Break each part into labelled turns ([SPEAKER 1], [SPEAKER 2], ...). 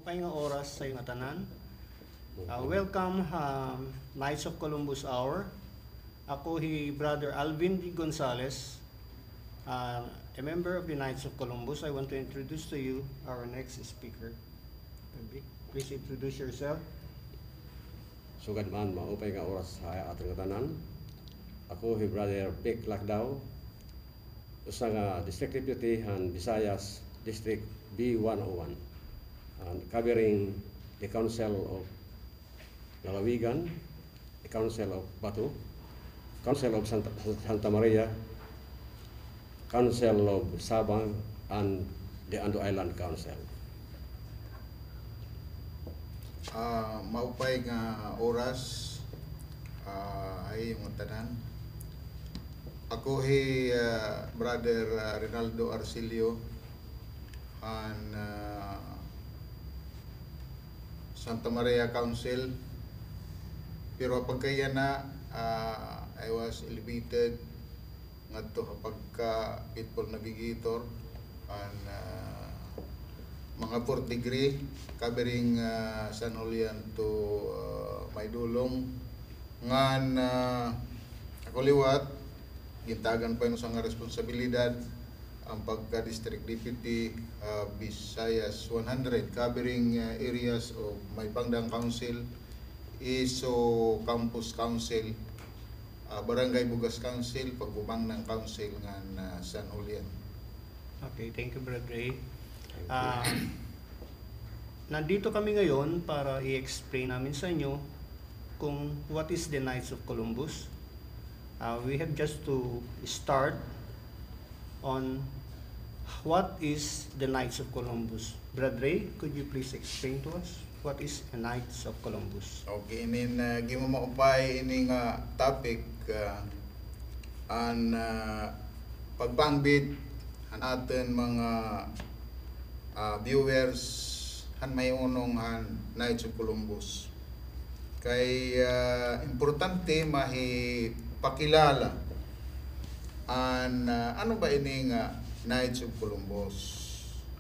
[SPEAKER 1] maupay nga oras sa iyong tanan. Welcome Knights of Columbus Hour. Ako hi Brother Alvin D. Gonzales, a member of the Knights of Columbus. I want to introduce to you our next speaker. Please introduce yourself.
[SPEAKER 2] Sugad man maupay nga oras sa ating tanan. Ako hi Brother Lacdao, usa nga District Deputy han Visayas District B101, and covering the Council of Lalawigan, the Council of Batu, Council of Santa Maria, Council of Sabang, and the Ando Island Council.
[SPEAKER 3] Maupay nga oras ay yung tanan. Ako hi Brother Reynaldo R, Cillo, and Santa Maria Council. Pero pagkaya na I was elevated ngadto pagka People Navigator and mga 4th degree covering San Julian to Maydulong ngan ako liwat gintagan pa yun sa nga responsibilidad ang pagka-District Deputy Visayas 100 covering areas of Maybangdang Council, Iso Campus Council, Barangay Bugas Council, Pagbubang ng Council ng San Julian.
[SPEAKER 1] Okay, thank you, Brother Ray. Nandito kami ngayon para i-explain namin sa inyo kung what is the Knights of Columbus. We have just to start on what is the Knights of Columbus. Brother Ray, could you please explain to us what is a Knights of Columbus?
[SPEAKER 3] Okay, inin gimo maupay ini nga topic an pagbangbit an aten mga viewers han may unong han Knights of Columbus. Kay importante pakilala an ano ba ini nga Knights of Columbus,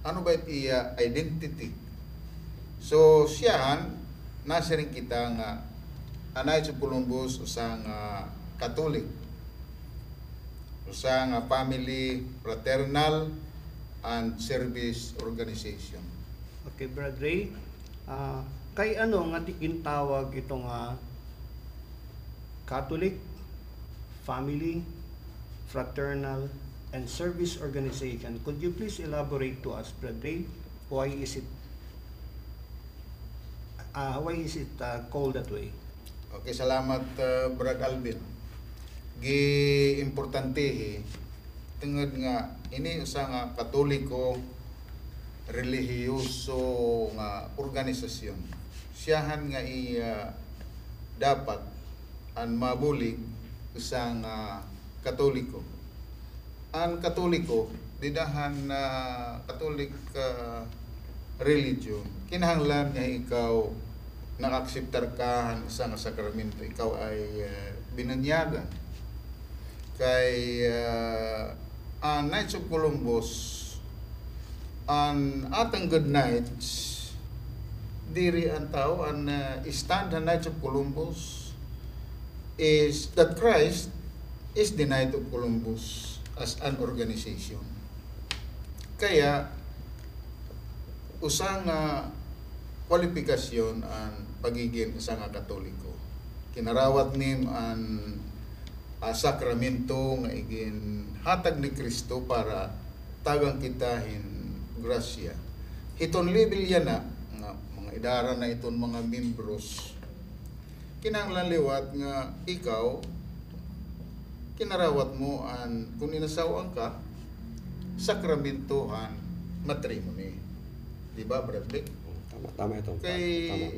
[SPEAKER 3] ano ba iya identity. So siyahan nasa rin kita nga Knights of Columbus usa nga Catholic, usa nga family fraternal and service organization.
[SPEAKER 1] Okay, Brother Ray, kay ano nga tawag itong Catholic, family, fraternal, and service organization? Could you please elaborate to us, Brother Ray, why is it called that way?
[SPEAKER 3] Okay, salamat Brad Alvin. Gi-importante tungod nga ini usa nga Katoliko relihiyoso nga organisasyon. Siyahan nga dapat an mabulig usa nga Katoliko. Ang Katoliko didahan Catholic religion kinahanglan nga ikaw nakakseptar ka sa nga sakramento, ikaw ay binanyagan. Kay ang Knights of Columbus, ang atang good knights diri ang tao ang stand ang Knights of Columbus is that Christ is the Knight of Columbus as an organization. Kaya usang kwalifikasyon ang pagiging isang Katoliko. Kinarawat nim ang sakramento nga igin hatag ni Kristo para tagang kitahin grasya. Hiton level yan na nga mga idara na iton mga membros. Kinahanglan liwat nga ikaw kinarawat mo ang kung inasawang ka sakramentohan matrimony. Di ba, Bradley?
[SPEAKER 2] Tama ito.
[SPEAKER 3] Kay
[SPEAKER 2] Tama.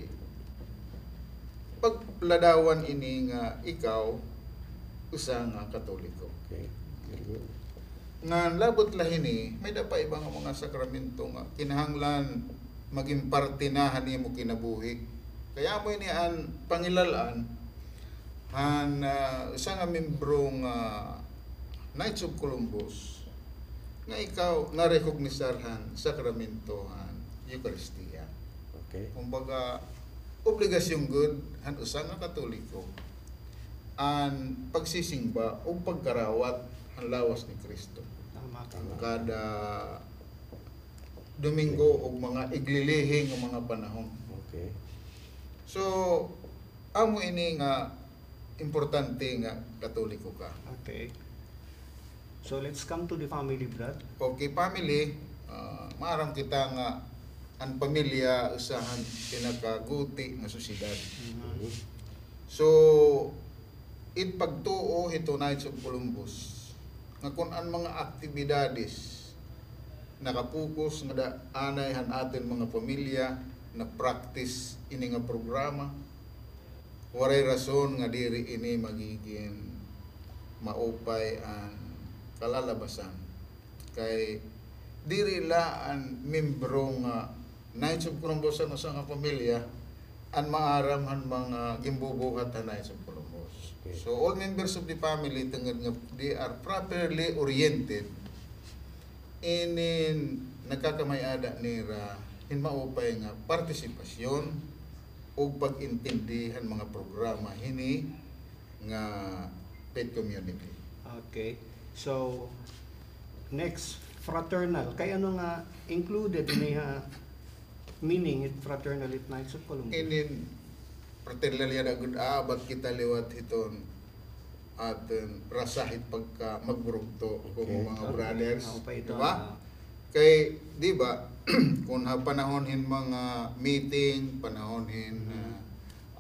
[SPEAKER 3] Pagpladawan ini nga ikaw usa nga Katoliko.
[SPEAKER 2] Okay. Very good.
[SPEAKER 3] Nga labot lahini may dapa ibang mga sakramento nga kinahanglan maging parte na mo kinabuhi. Kaya mo ini an pangilalaan han usa nga membro nga Knights of Columbus nga ikaw na-recognisahan sakramentohan Eucharistia.
[SPEAKER 2] Okay.
[SPEAKER 3] Kumbaga, obligasyong good han usa nga Katoliko ang pagsisingba o pagkarawat ang lawas ni Kristo.
[SPEAKER 1] Tama ka.
[SPEAKER 3] Kada Domingo o mga iglilihing ng mga panahon.
[SPEAKER 2] Okay.
[SPEAKER 3] So, amo ini nga importante nga Katoliko ka.
[SPEAKER 1] Okay. So let's come to the family, Brad.
[SPEAKER 3] Okay, family, maaram kita nga ang pamilya usahan pinakaguti nga sosyedad.
[SPEAKER 1] Mhm.
[SPEAKER 3] So, it pagtuo ito Knights of Columbus nga kung ang mga aktibidades nakapokus nga da anay han atin mga pamilya na practice ini nga programa, waray rason nga diri ini magiging maupay ang kalalabasan. Kay diri la ang membro nga Knights of Columbus ang usa nga pamilya ang maaram han mga gimbubuhat ang Knights of Columbus.
[SPEAKER 2] Okay.
[SPEAKER 3] So all members of the family tungod nga they are properly oriented inin nagkakamayada nira in maupay nga partisipasyon o pag-intindihan mga programa hini nga faith community.
[SPEAKER 1] Okay. So next, fraternal. Kay ano nga included in meaning it fraternal at Knights of Columbus?
[SPEAKER 3] Inin fraternal yan agud abat kita liwat hiton atin rasahit pagka magburugto
[SPEAKER 2] Okay.
[SPEAKER 3] kung mga brothers,
[SPEAKER 1] Okay.
[SPEAKER 3] di ba? Kay di ba kung panahonhin mga meeting, panahonhin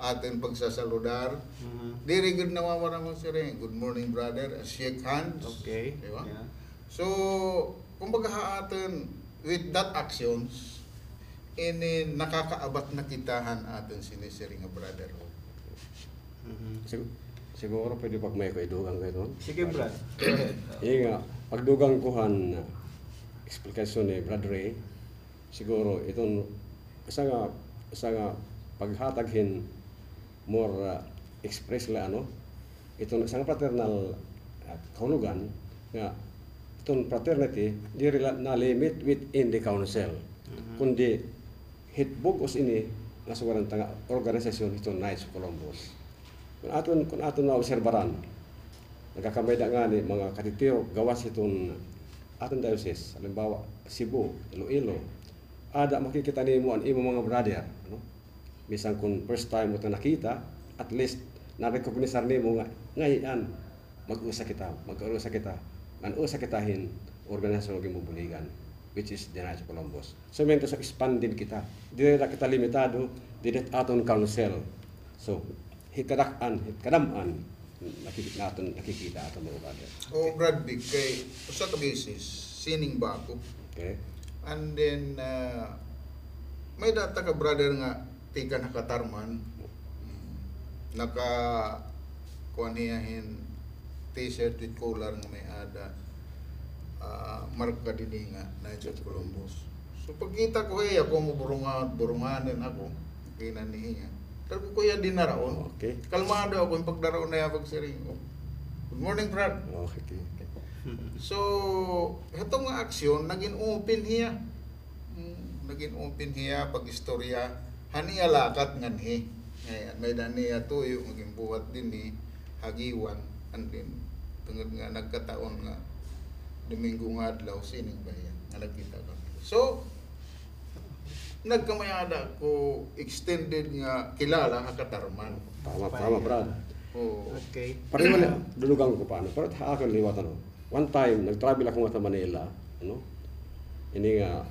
[SPEAKER 3] atin pagsasaludar,
[SPEAKER 1] Mhm.
[SPEAKER 3] diri gud nawawaran mo sir, good morning brother, shake hands.
[SPEAKER 1] Okay.
[SPEAKER 3] Di ba?
[SPEAKER 1] Yeah.
[SPEAKER 3] So, kumbaga atin with that actions ini nakakaabat na kitahan atin sinisiri nga brotherhood.
[SPEAKER 1] Mhm.
[SPEAKER 2] Siguro pwede pag may kaidugang kayo doon.
[SPEAKER 1] Sige, Brad. Go ahead.
[SPEAKER 2] Iya nga, pagdugang kuhan explanation ni Brad Ray, siguro itong isa nga paghataghin more express la ano, itong isang fraternal kahulugan nga itong fraternity diri na limit within the council. Kundi hitbog us ini nga suwaran tanga organisasyon itong Knights of Columbus. Kung aton na obserbaran, nagkakamay nga ni mga katitiro gawas itong aton diocese, halimbawa Cebu, Iloilo, ada makikita nimo ang imo mga brother, ano? Bisan kung first time mo ito nakita, at least na-recognize nimo nga ngayon mag-usa kita, man-usa kitahin organisasyon ng gimubuligan, which is the Knights of Columbus. So may sa expanded kita, di na kita limitado, di aton council. So hikadaman nakikita ato mga brother.
[SPEAKER 3] O Brad Big, kay usa ka basis, sining ba ako?
[SPEAKER 2] Okay?
[SPEAKER 3] And then, may data ka brother nga tika nakatarman, naka kuaniyahin t-shirt with collar nga may ada, marka din nga Knights of Columbus. So pagkita ko ako burunganin ako, kinanihinga. Pero ko kuya din naraon.
[SPEAKER 2] Okay.
[SPEAKER 3] Kalmado ako yung pagdaraon na yapag siring. Good morning, Brad.
[SPEAKER 2] Okay.
[SPEAKER 3] So, itong nga aksyon, naging open hiya. Naging open hiya, pag-istorya, haniya lakat nganhi. Ngayon, may daniya tuyo, maging buhat din ni Hagiwan. And then, tungod nga, nagkataon nga, Domingo nga adlaw, sining bayan, nga nagkita ka. So, nagkamayada ko extended nga kilala katarman.
[SPEAKER 2] Tama brad.
[SPEAKER 3] Oh.
[SPEAKER 1] Okay.
[SPEAKER 2] Pareho na dulugang ko paano. Pero akin liwat ano. One time nag-travel ako nga sa Manila, ano? Ini nga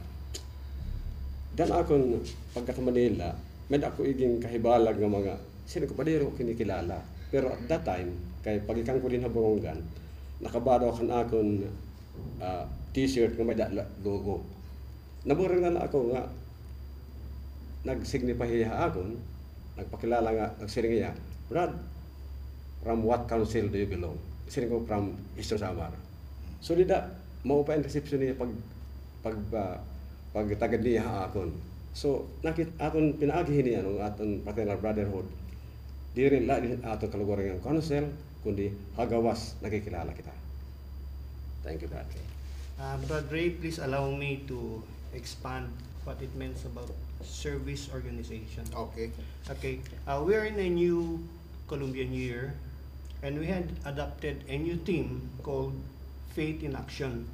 [SPEAKER 2] dan akon pagka sa Manila, med ako iging kahibalag nga mga sino ko padero kinikilala. Pero at that time kay pagikang ko din habongan, nakabado kan akon t-shirt nga may logo. Naburing na ako nga nagsignify akon, nagpakilala nga, nagsiring niya, Brad, from what council do you belong? Siring ko from Eastern Samar. So dida, maupa ang reception niya pag tagad niya akon. So nakit aton pinaagi niya nung aton fraternal brotherhood. Di rin la din aton kaluguran ng council, kundi hagawas nakikilala kita. Thank you, Brad.
[SPEAKER 1] Brad Ray, please allow me to expand what it means about service organization.
[SPEAKER 3] Okay.
[SPEAKER 1] Okay, we're in a new Colombian year, and we had adopted a new theme called Faith in Action.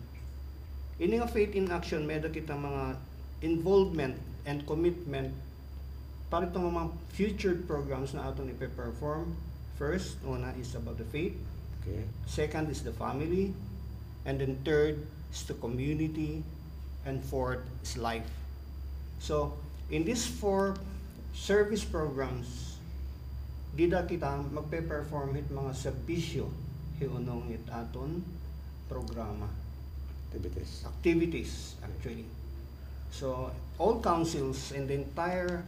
[SPEAKER 1] Ini nga Faith in Action, may kita mga involvement and commitment para itong mga future programs na atong ipe-perform. First, una is about the faith.
[SPEAKER 2] Okay.
[SPEAKER 1] Second is the family. And then third is the community. And fourth is life. So, in these 4 service programs, dida kita magpe-perform hit mga serbisyo hiunong it aton programa. Activities, actually. So, all councils in the entire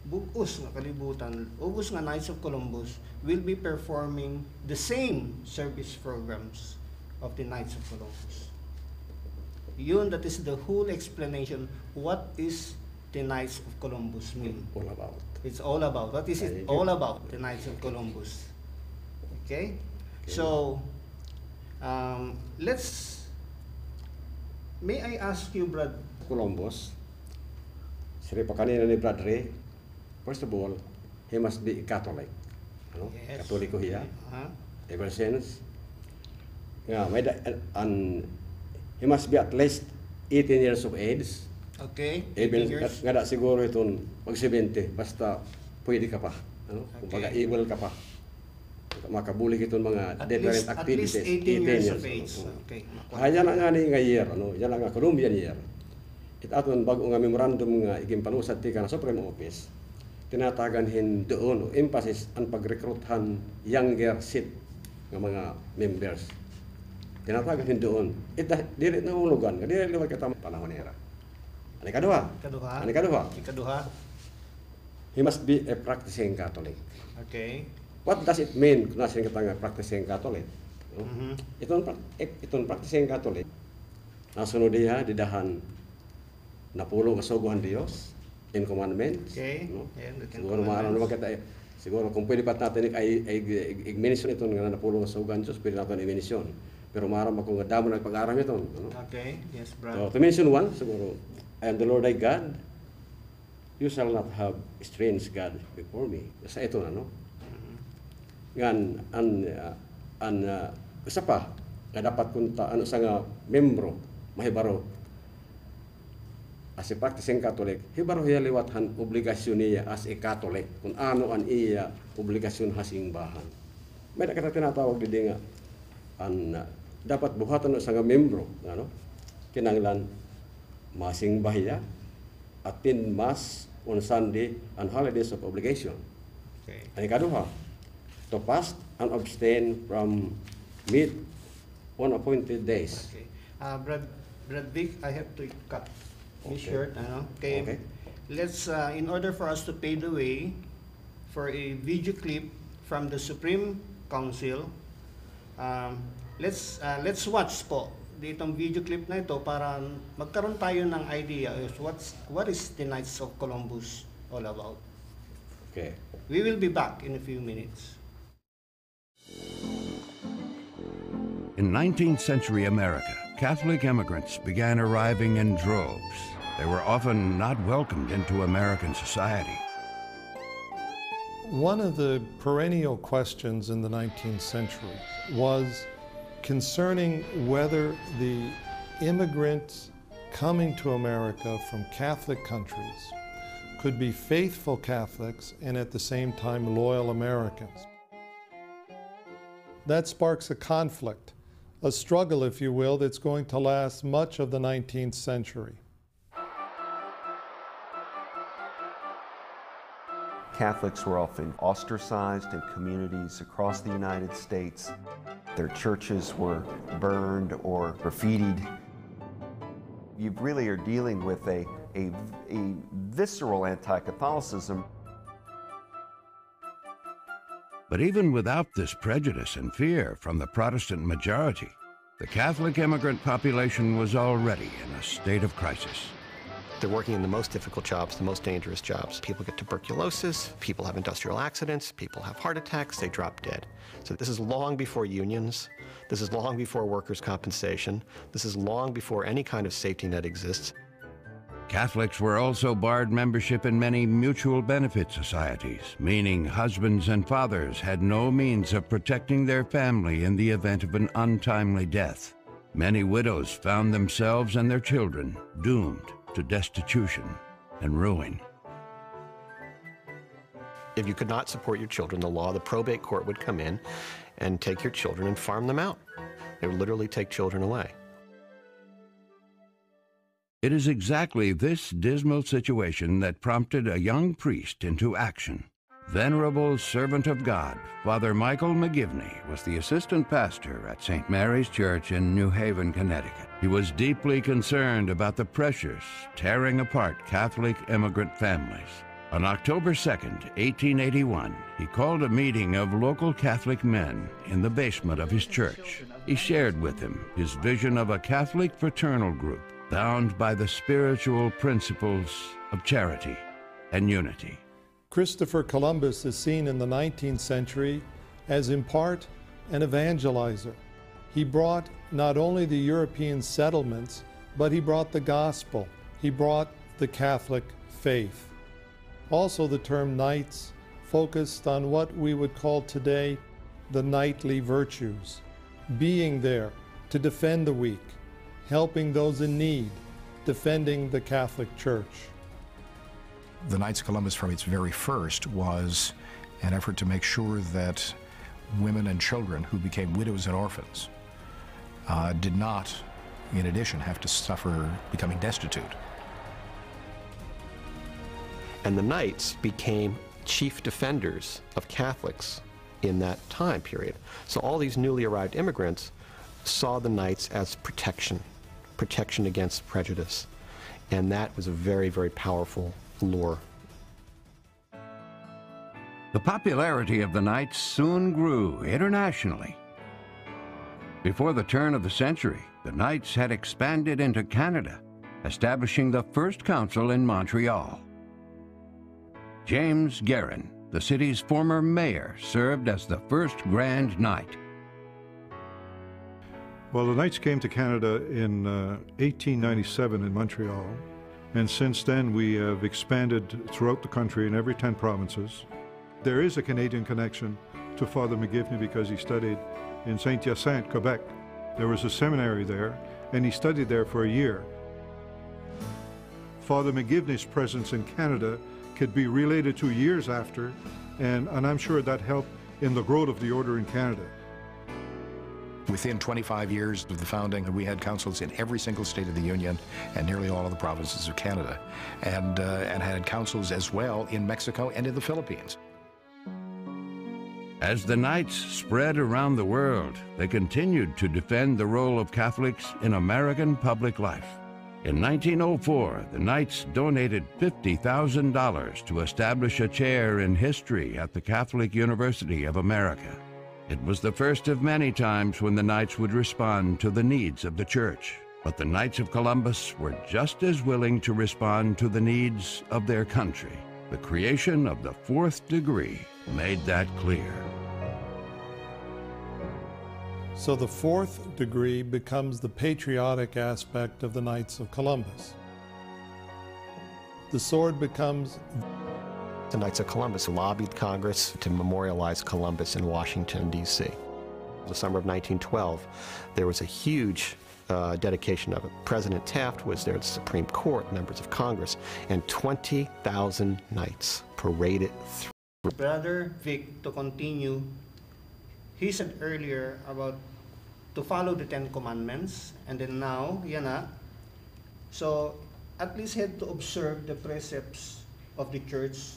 [SPEAKER 1] bugos nga kalibutan, ubos nga Knights of Columbus will be performing the same service programs of the Knights of Columbus. Yun, that is the whole explanation. What is the Knights of Columbus mean?
[SPEAKER 2] All about.
[SPEAKER 1] It's all about. What is it all about, the Knights of Columbus? Okay? So, may I ask you, Brad?
[SPEAKER 2] Columbus, siri pa kanina ni Brad Ray, first of all, he must be Catholic. Ano?
[SPEAKER 1] Yes.
[SPEAKER 2] Katoliko hiya.
[SPEAKER 1] Uh-huh.
[SPEAKER 2] Ever since. He must be at least 18 years of age.
[SPEAKER 1] Okay.
[SPEAKER 2] Even
[SPEAKER 1] 18 years.
[SPEAKER 2] nga siguro itong pag-70, basta pwede ka pa. Ano?
[SPEAKER 1] Okay.
[SPEAKER 2] Kumbaga able ka pa. Makabuli itong mga different activities.
[SPEAKER 1] At least 18 years of age. Okay.
[SPEAKER 2] Kaya na nga ni nga year, ano? Yan nga Colombian year. It aton bago nga memorandum nga igimpalusad ti ka na Supreme Office, tinatagan hin doon, emphasis ang pag-recruithan younger seat ng mga members. Tinatagan hin doon. Dili na ulugan, dili liwat kita panahon era. Ani kaduha?
[SPEAKER 1] Ikaduha.
[SPEAKER 2] He must be a practicing Catholic.
[SPEAKER 1] Okay.
[SPEAKER 2] What does it mean kung nasin kita nga practicing Catholic? No? Itong practicing Catholic, nasunod diha, didahan, napulo kasuguhan Diyos, in commandments.
[SPEAKER 1] Okay.
[SPEAKER 2] No?
[SPEAKER 1] Yeah,
[SPEAKER 2] Siguro maaaring naman kita, siguro kung pwede pa natin i-mention ito nga napulong kasuguhan Diyos, pwede natin i-mention. Pero maaaring kung damo ng pag-aram ito. No?
[SPEAKER 1] Okay. Yes, Brad.
[SPEAKER 2] So, to mention one, siguro, I am the Lord thy God, you shall not have strange God before me. Sa ito na, no? Isa pa, nga dapat kunta, sa nga membro, mahibaro, as a practicing Catholic, hibaro hiya liwathan obligasyon niya as a Catholic, kung ano ang iya obligasyon hasingbahan. May nakita tinatawag din nga, dapat buhatan sa nga membro, ano? Kinanglan, masingbahiya, attend Mass on Sunday and holidays of obligation.
[SPEAKER 1] Okay.
[SPEAKER 2] Ang ikaduha, to fast and abstain from meat on appointed days.
[SPEAKER 1] Okay. Brad Vic, I have to cut this short. Okay. Let's, in order for us to pave the way for a video clip from the Supreme Council, let's watch po ditong video clip na ito para magkaroon tayo ng idea of what is the Knights of Columbus all about.
[SPEAKER 2] Okay.
[SPEAKER 1] We will be back in a few minutes.
[SPEAKER 4] In 19th century America, Catholic immigrants began arriving in droves. They were often not welcomed into American society.
[SPEAKER 5] One of the perennial questions in the 19th century was concerning whether the immigrants coming to America from Catholic countries could be faithful Catholics and at the same time loyal Americans. That sparks a conflict, a struggle, if you will, that's going to last much of the 19th century.
[SPEAKER 6] Catholics were often ostracized in communities across the United States. Their churches were burned or graffitied. You really are dealing with a visceral anti-Catholicism.
[SPEAKER 4] But even without this prejudice and fear from the Protestant majority, the Catholic immigrant population was already in a state of crisis.
[SPEAKER 7] They're working in the most difficult jobs, the most dangerous jobs. People get tuberculosis, people have industrial accidents, people have heart attacks, they drop dead. So this is long before unions. This is long before workers' compensation. This is long before any kind of safety net exists.
[SPEAKER 4] Catholics were also barred membership in many mutual benefit societies, meaning husbands and fathers had no means of protecting their family in the event of an untimely death. Many widows found themselves and their children doomed to destitution and ruin.
[SPEAKER 7] If you could not support your children, the probate court would come in and take your children and farm them out. They would literally take children away.
[SPEAKER 4] It is exactly this dismal situation that prompted a young priest into action. Venerable servant of God, Father Michael McGivney was the assistant pastor at St. Mary's Church in New Haven, Connecticut. He was deeply concerned about the pressures tearing apart Catholic immigrant families. On October 2nd, 1881, he called a meeting of local Catholic men in the basement of his church. He shared with them his vision of a Catholic fraternal group bound by the spiritual principles of charity and unity.
[SPEAKER 5] Christopher Columbus is seen in the 19th century as in part an evangelizer. He brought not only the European settlements, but he brought the gospel. He brought the Catholic faith. Also, the term knights focused on what we would call today the knightly virtues, being there to defend the weak, helping those in need, defending the Catholic Church.
[SPEAKER 8] The Knights of Columbus from its very first was an effort to make sure that women and children who became widows and orphans did not, in addition, have to suffer becoming destitute.
[SPEAKER 7] And the Knights became chief defenders of Catholics in that time period. So all these newly arrived immigrants saw the Knights as protection against prejudice. And that was a very, very powerful lure.
[SPEAKER 4] The popularity of the Knights soon grew internationally. Before the turn of the century, the Knights had expanded into Canada, establishing the first council in Montreal. James Guerin, the city's former mayor, served as the first Grand Knight.
[SPEAKER 9] Well, the Knights came to Canada in 1897 in Montreal, and since then we have expanded throughout the country in every 10 provinces. There is a Canadian connection to Father McGivney because he studied in Saint-Hyacinthe, Quebec. There was a seminary there, and he studied there for a year. Father McGivney's presence in Canada could be related to years after, and I'm sure that helped in the growth of the order in Canada.
[SPEAKER 8] Within 25 years of the founding, we had councils in every single state of the Union and nearly all of the provinces of Canada, and had councils as well in Mexico and in the Philippines.
[SPEAKER 4] As the Knights spread around the world, they continued to defend the role of Catholics in American public life. In 1904, the Knights donated $50,000 to establish a chair in history at the Catholic University of America. It was the first of many times when the Knights would respond to the needs of the Church. But the Knights of Columbus were just as willing to respond to the needs of their country. The creation of the fourth degree made that clear.
[SPEAKER 5] So the fourth degree becomes the patriotic aspect of the Knights of Columbus. The sword becomes...
[SPEAKER 7] The Knights of Columbus lobbied Congress to memorialize Columbus in Washington, D.C. The summer of 1912, there was a huge dedication of it. President Taft was there at the Supreme Court, members of Congress, and 20,000 Knights paraded through.
[SPEAKER 1] Brother Vic, to continue, he said earlier about to follow the 10 Commandments, and then now, yan na. So, at least had to observe the precepts of the Church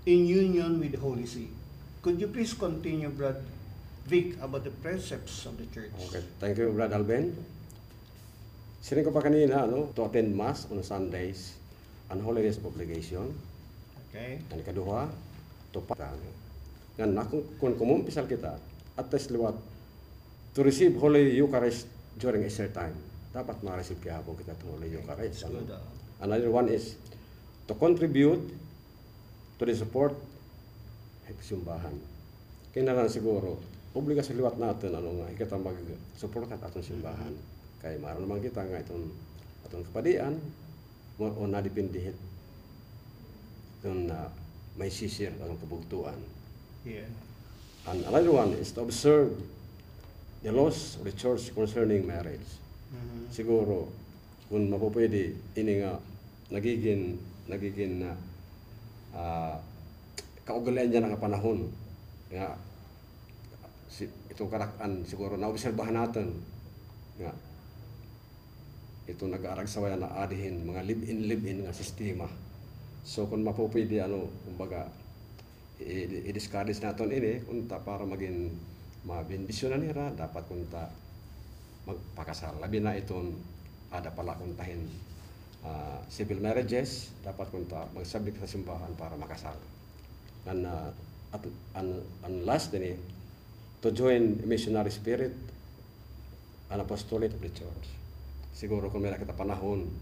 [SPEAKER 1] in union with the Holy See. Could you please continue, Brother Vic, about the precepts of the Church?
[SPEAKER 2] Okay, thank you, Brother Alvin. Sining ko pa kanina, to attend Mass on Sundays and holidays of obligation.
[SPEAKER 1] Okay.
[SPEAKER 2] And ikaduha, to patang. Yan, kung kumumpisal kita, at least liwat, to receive Holy Eucharist during Easter time. Dapat ma-receive kaya po kita itong Holy Eucharist. Another one is to contribute to the support simbahan. Kailangan siguro, obliga sa liwat natin, kita mag-support at atong simbahan. Kaya maroon naman kita nga itong kapadian, o nadipindihit kung may sisir ang kabugtuan.
[SPEAKER 1] Yeah.
[SPEAKER 2] And another one is to observe the laws of the church concerning marriage. Siguro, kung mapupwede, ini nga nagiging kaugalian niya ng panahon. Nga, itong karakan siguro naobserbahan natin nga ito nag-aaragsawayan na adihin mga live-in nga sistema. So kung mapupwede kumbaga i-discourage natin ini kunta para maging mabindisyon na nila dapat kunta magpakasal. Labi na itong ada pala kuntahin civil marriages, dapat kunta magsabik sa simbahan para makasal. And last din to join missionary spirit and apostolate of the church. Siguro kung may nakita panahon,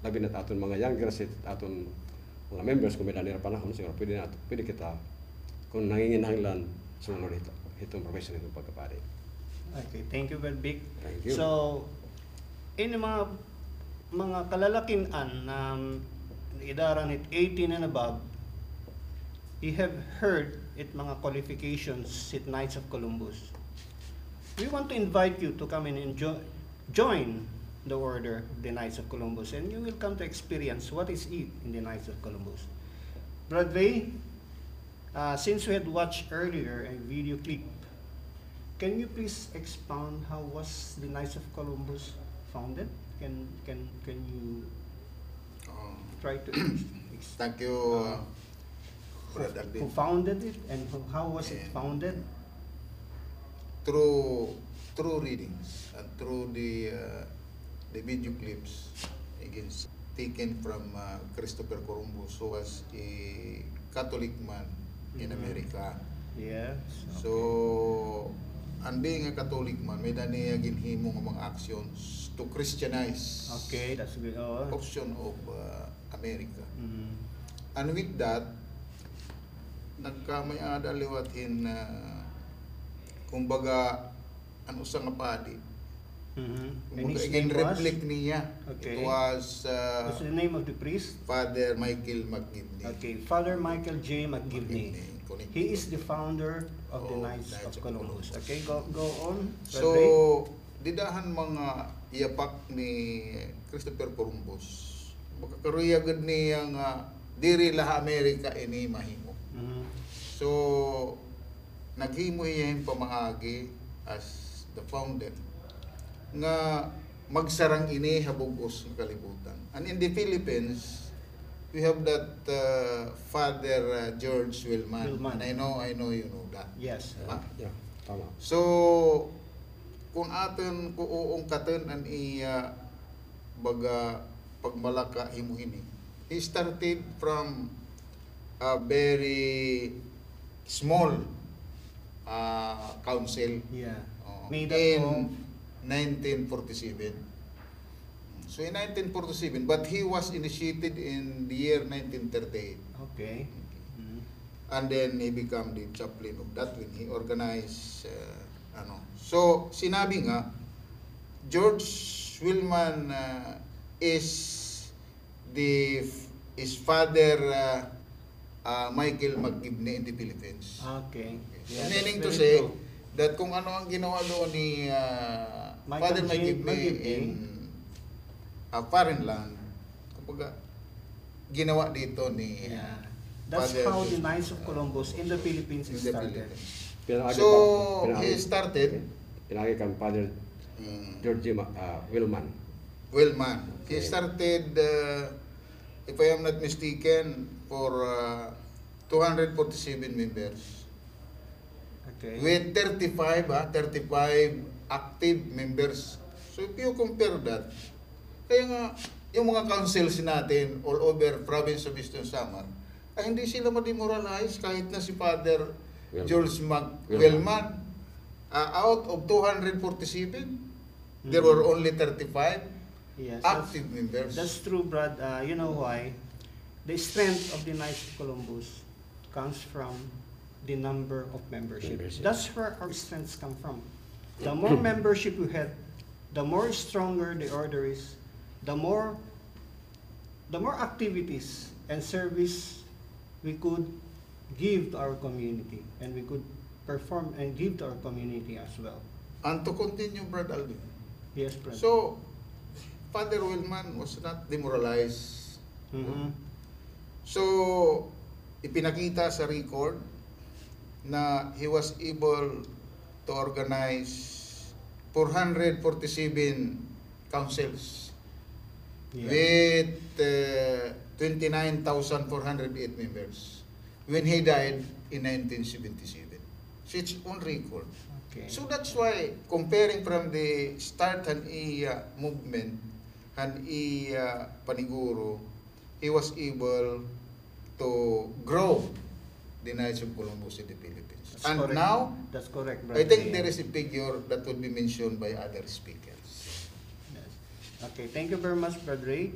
[SPEAKER 2] labi na aton mga younger set, aton mga members kung may nila panahon, siguro pwede kita kung nanginginahanglan sunod itong profession itong pagkapari.
[SPEAKER 1] Okay, thank you, Brad Vic.
[SPEAKER 2] Thank you.
[SPEAKER 1] So, in mga kalalakian na idaran it 18 and above, you have heard it mga qualifications at Knights of Columbus. We want to invite you to come in and join the order of the Knights of Columbus, and you will come to experience what is it in the Knights of Columbus. Brother, since we had watched earlier a video clip, can you please expound how was the Knights of Columbus founded? Can you try to
[SPEAKER 3] Thank you, Brother
[SPEAKER 1] who
[SPEAKER 3] Alvin.
[SPEAKER 1] founded it and how was it founded?
[SPEAKER 3] Through readings and through the video clips against taken from Christopher Columbus, who was a Catholic man in America.
[SPEAKER 1] Yes.
[SPEAKER 3] So, and being a Catholic man, may daniya ginhimo nga mga actions to Christianize
[SPEAKER 1] Okay, that's good. Oh.
[SPEAKER 3] portion of America.
[SPEAKER 1] Mhm.
[SPEAKER 3] And with that, nagkamay-ada liwatin kumbaga ano sa nga padi.
[SPEAKER 1] And
[SPEAKER 3] Kumbaga
[SPEAKER 1] his
[SPEAKER 3] again
[SPEAKER 1] name was?
[SPEAKER 3] reflect niya.
[SPEAKER 1] Okay.
[SPEAKER 3] It was
[SPEAKER 1] What's the name of the priest?
[SPEAKER 3] Father Michael McGivney.
[SPEAKER 1] Okay, Father Michael J. McGivney.
[SPEAKER 3] McGivney.
[SPEAKER 1] He is the founder of the
[SPEAKER 3] Oh,
[SPEAKER 1] Knights of
[SPEAKER 3] Knights of
[SPEAKER 1] Columbus.
[SPEAKER 3] Columbus.
[SPEAKER 1] Okay, go on.
[SPEAKER 3] So,
[SPEAKER 1] Brother
[SPEAKER 3] didahan mga iyapak ni Christopher Columbus. Makakaruya gud niya nga diri laha Amerika ini mahimo.
[SPEAKER 1] Ray. Mhm.
[SPEAKER 3] So, naghimo iyan pamaagi as the founder nga magsarang ini habugos ng kalibutan. And in the Philippines, we have that Father George Wilman.
[SPEAKER 1] Wilman.
[SPEAKER 3] And I know you know that.
[SPEAKER 1] Yes.
[SPEAKER 3] Diba?
[SPEAKER 2] Yeah, tama.
[SPEAKER 3] So, kung aton ko uong katon an iya baga pagmalaka himuhini. He started from a very small council
[SPEAKER 1] Yeah.
[SPEAKER 3] in
[SPEAKER 1] Made up of
[SPEAKER 3] 1947. So in 1947, but he was initiated in the year 1938.
[SPEAKER 1] okay. Mhm.
[SPEAKER 3] And then he became the chaplain of that when he organized So sinabi nga George Wilman is Father Michael McGivney in the Philippines.
[SPEAKER 1] Okay.
[SPEAKER 3] So
[SPEAKER 1] Yeah,
[SPEAKER 3] meaning to
[SPEAKER 1] that's
[SPEAKER 3] say
[SPEAKER 1] very true.
[SPEAKER 3] that kung ano ang ginawa doon ni
[SPEAKER 1] Michael
[SPEAKER 3] Father
[SPEAKER 1] J.
[SPEAKER 3] McGivney
[SPEAKER 1] McGivney
[SPEAKER 3] in foreign land, kumbaga ginawa dito ni
[SPEAKER 1] Yeah. That's
[SPEAKER 3] Father
[SPEAKER 1] how the
[SPEAKER 3] George,
[SPEAKER 1] Knights of Columbus in the Philippines
[SPEAKER 3] in
[SPEAKER 1] is
[SPEAKER 3] the
[SPEAKER 1] started.
[SPEAKER 3] Philippines.
[SPEAKER 2] Pinagi
[SPEAKER 3] So
[SPEAKER 2] pa-
[SPEAKER 3] he started
[SPEAKER 2] pinagi kang Father George Wilman.
[SPEAKER 3] Wilman. He
[SPEAKER 2] Okay.
[SPEAKER 3] started, if I am not mistaken, for 247 members.
[SPEAKER 1] Okay.
[SPEAKER 3] With 35 active members. So if you compare that, kaya nga, yung mga councils natin all over province of Eastern Samar, ay hindi sila ma-demoralize kahit na si Father
[SPEAKER 2] Wilman.
[SPEAKER 3] George Wilman. Out of 247, there were only 35
[SPEAKER 1] Yes.
[SPEAKER 3] active members.
[SPEAKER 1] That's true, Brad. You know why? The strength of the Knights of Columbus comes from the number of membership.
[SPEAKER 2] Membership.
[SPEAKER 1] That's where our strengths come from. The more membership you have, the more stronger the order is, the more the more activities and service we could give to our community, and we could perform and give to our community as well.
[SPEAKER 3] And to continue, Brad Alvin.
[SPEAKER 1] Yes, Brad.
[SPEAKER 3] So, Father Wilman was not demoralized. So, ipinakita sa record na he was able to organize 447 councils with 29,408 members when he died in 1977. So it's on record.
[SPEAKER 1] Okay.
[SPEAKER 3] So that's why, comparing from the start and movement and paniguro, he was able to grow the Knights of Columbus in the Philippines.
[SPEAKER 1] That's
[SPEAKER 3] And
[SPEAKER 1] correct.
[SPEAKER 3] now,
[SPEAKER 1] That's correct, Brad.
[SPEAKER 3] I think there is a figure that would be mentioned by other speakers.
[SPEAKER 1] Yes. Okay, thank you very much, Brad Ray.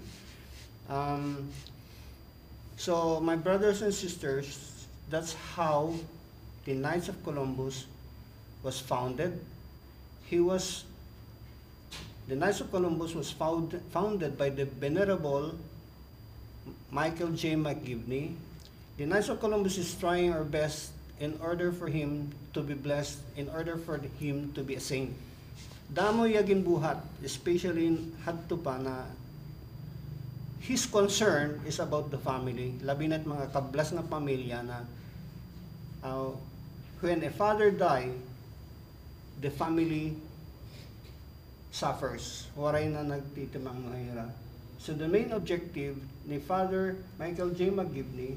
[SPEAKER 1] So, my brothers and sisters, that's how the Knights of Columbus was founded. The Knights of Columbus was founded by the Venerable Michael J. McGivney. The Knights of Columbus is trying our best in order for him to be blessed, in order for him to be a saint. Damo yagin buhat, especially in hadto pa na his concern is about the family. Labi na't mga kablas na pamilya na when a father die, the family suffers. Waray na nagtitimang mahira. So the main objective ni Father Michael J. McGivney,